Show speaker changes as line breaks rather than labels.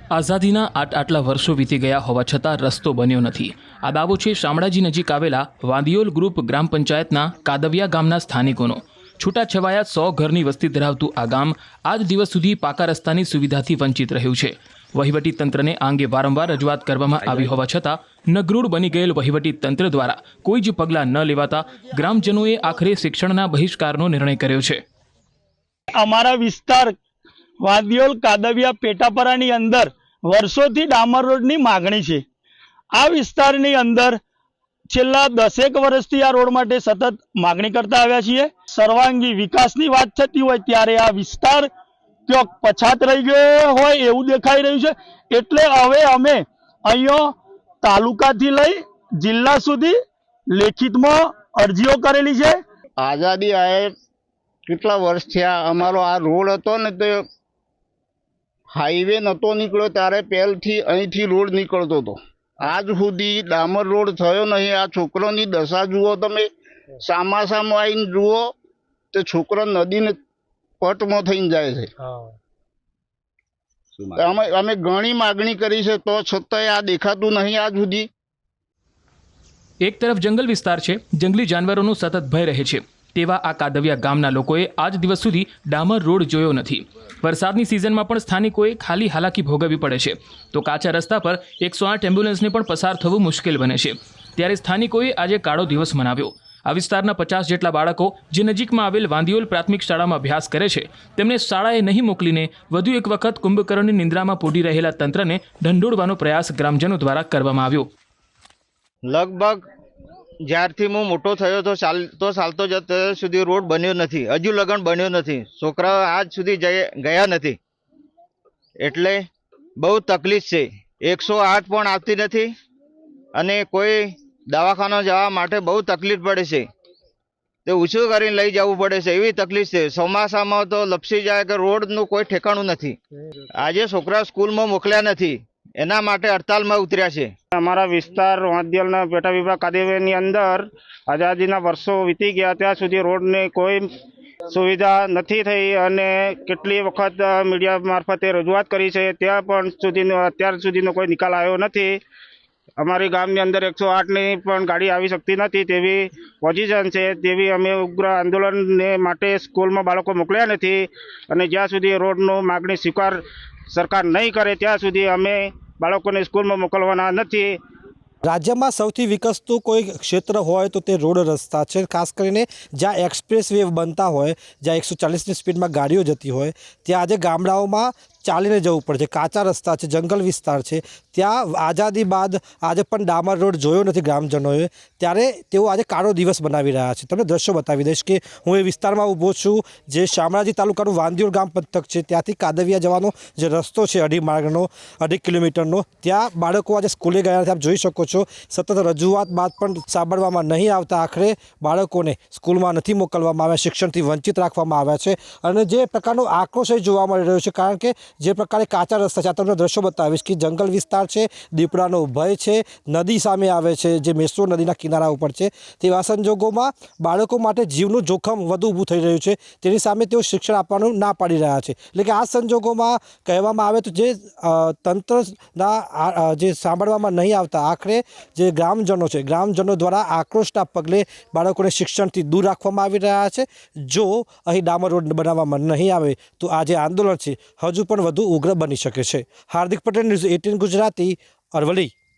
આઝાદીના આટલા વર્ષો વીતી ગયા હોવા છતાં રસ્તો બન્યો નથી। આ દાવો છે શામળાજી નજીક આવેલા વાંદિયોલ ગ્રુપ ગ્રામ પંચાયતના કાદવિયા ગામના સ્થાનિકોનો। છૂટાછવાયા 100 ઘરની વસ્તી ધરાવતું આ ગામ આજ દિવસ સુધી પાકા રસ્તાની સુવિધાથી વંચિત રહ્યું છે। વહીવટી તંત્રને આ અંગે વારંવાર રજૂઆત કરવામાં આવી હોવા છતાં નગરૂડ બની ગયેલ વહીવટી તંત્ર દ્વારા કોઈ જ પગલાં ન લેવાતા ગ્રામજનોએ આખરે શિક્ષણના બહિષ્કારનો નિર્ણય કર્યો છે।
અમારા વિસ્તાર વાંદિયોલ કાદવિયા પેટાપરાની અંદર વર્ષોથી ડામર રોડની માગણી છે। આ વિસ્તારની અંદર છેલ્લા 10 વર્ષથી આ રોડ માટે સતત માગણી કરતા આવ્યા છીએ। સર્વાંગી વિકાસની વાત થતી હોય ત્યારે આ વિસ્તાર ક્યાંક પછાત રહી ગયો હોય એવું દેખાઈ રહ્યું છે। એટલે હવે અમે અહીંયા તાલુકાથી લઈ જિલ્લા સુધી લેખિતમાં અરજીઓ કરેલી છે।
આઝાદી આયે કેટલા વર્ષ થયા અમારો આ રોડ હતો ને તે હાઈવે નહોતો નીકળ્યો ત્યારે પહેલથી અહીંથી રોડ નીકળતો હતો। આજ સુધી ડામર રોડ થયો નહીં। આ છોકરોની દશા જુઓ તમે, સામાસામાં આવીને જુઓ તે છોકરો નદીને પટમાં થઈને જાય છે। અમે ઘણી માગણી કરી છે તો છતાંય આ દેખાતું નહીં આજ સુધી।
એક તરફ જંગલ વિસ્તાર છે, જંગલી જાનવરોનો સતત ભય રહે છે, તેવા આ કાદવિયા ગામના લોકોએ આજ દિવસ સુધી ડામર રોડ જોયો નથી। વરસાદની સિઝનમાં પણ સ્થાનિકોએ ખાલી હાલાકી ભોગવવી પડે છે, તો કાચા રસ્તા પર 108 એમ્બ્યુલન્સને પણ પસાર થવું મુશ્કેલ બને છે। ત્યારે સ્થાનિકોએ આજે કાળો દિવસ મનાવ્યો। આ વિસ્તારના 50 જેટલા બાળકો જે નજીકમાં આવેલ વાંદિયોલ પ્રાથમિક શાળામાં અભ્યાસ કરે છે, તેમને શાળાએ નહીં મોકલીને વધુ એક વખત કુંભકર્ણની નિંદ્રામાં પોઢી રહેલા તંત્રને ઢંઢોળવાનો પ્રયાસ ગ્રામજનો દ્વારા કરવામાં આવ્યો।
લગભગ જ્યારથી હું મોટો થયો તો ચાલતો જતો સુધી રોડ બન્યો નથી, હજુ લગન બન્યો નથી। છોકરાઓ આજ સુધી ગયા નથી, એટલે બહુ તકલીફ છે। 108 પણ આવતી નથી અને કોઈ દવાખાના જવા માટે બહુ તકલીફ પડે છે। તે ઊંચું કરીને લઈ જવું પડે છે, એવી તકલીફ છે। ચોમાસામાં તો લપસી જાય કે રોડનું કોઈ ઠેકાણું નથી। આજે છોકરા સ્કૂલમાં મોકલ્યા નથી, એના માટે હડતાલમાં ઉતર્યા છે।
અમારા વિસ્તાર વાંદિયોલના પેટા વિભાગ કાદવિયાની અંદર આઝાદીના વર્ષો વીતી ગયા ત્યાં સુધી રોડની કોઈ સુવિધા નથી થઈ અને કેટલી વખત મીડિયા મારફતે રજૂઆત કરી છે, ત્યાં પણ અત્યાર સુધીનો કોઈ નિકાલ આવ્યો નથી। અમારી ગામની અંદર 108ની પણ ગાડી આવી શકતી નથી તેવી પોઝિશન છે। તેવી અમે ઉગ્ર આંદોલનને માટે સ્કૂલમાં બાળકો મોકલ્યા નથી અને જ્યાં સુધી રોડનો માગણી સ્વીકાર સરકાર નહીં કરે ત્યાં સુધી અમે બાળકોને સ્કૂલમાં મોકલવાના નથી।
રાજ્યમાં સૌથી વિકસતું કોઈ ક્ષેત્ર હોય તો તે રોડ રસ્તા છે। ખાસ કરીને જ્યાં એક્સપ્રેસ વે બનતા હોય, જ્યાં 140ની સ્પીડમાં ગાડીઓ જતી હોય, ત્યાં આજે ગામડાઓમાં ચાલીને જવું પડે છે। કાચા રસ્તા છે, જંગલ વિસ્તાર છે, ત્યાં આઝાદી બાદ આજે પણ ડામર રોડ જોયો નથી ગ્રામજનોએ, ત્યારે તેઓ આજે કાળો દિવસ બનાવી રહ્યા છે। તમને દ્રશ્યો બતાવી દઈશ કે હું એ વિસ્તારમાં ઊભો છું જે શામળાજી તાલુકાનું વાંદિયોલ ગામ પંથક છે। ત્યાંથી કાદવિયા જવાનો જે રસ્તો છે 2.5 કિલોમીટરનો, ત્યાં બાળકો આજે સ્કૂલે ગયા નથી। આપ જોઈ શકો છો સતત રજૂઆત બાદ પણ સાંભળવામાં નહીં આવતા આખરે બાળકોને સ્કૂલમાં નથી મોકલવામાં આવ્યા, શિક્ષણથી વંચિત રાખવામાં આવ્યા છે। અને જે પ્રકારનો આક્રોશ જોવા મળી રહ્યો છે, કારણ કે જે પ્રકારે કાચા રસ્તા છે, આ તમને દ્રશ્યો બતાવીશ કે જંગલ વિસ્તાર છે, દીપડાનો ભય છે, નદી સામે આવે છે જે મેસો નદીના કિનારા ઉપર છે। તેવા સંજોગોમાં બાળકો માટે જીવનું જોખમ વધુ ઊભું થઈ રહ્યું છે, તેની સામે તેઓ શિક્ષણ આપવાનું ના પાડી રહ્યા છે। એટલે કે આ સંજોગોમાં કહેવામાં આવે તો જે તંત્રના જે સાંભળવામાં નહીં આવતા આખરે જે ગ્રામજનો છે, ગ્રામજનો દ્વારા આક્રોશના પગલે બાળકોને શિક્ષણથી દૂર રાખવામાં આવી રહ્યા છે। જો અહીં ડામર રોડ બનાવવામાં નહીં આવે તો આ જે આંદોલન છે હજુ પણ વધુ ઉગ્ર બની શકે છે। હાર્દિક પટેલ, ન્યૂઝ 18 ગુજરાતી, અરવલ્લી।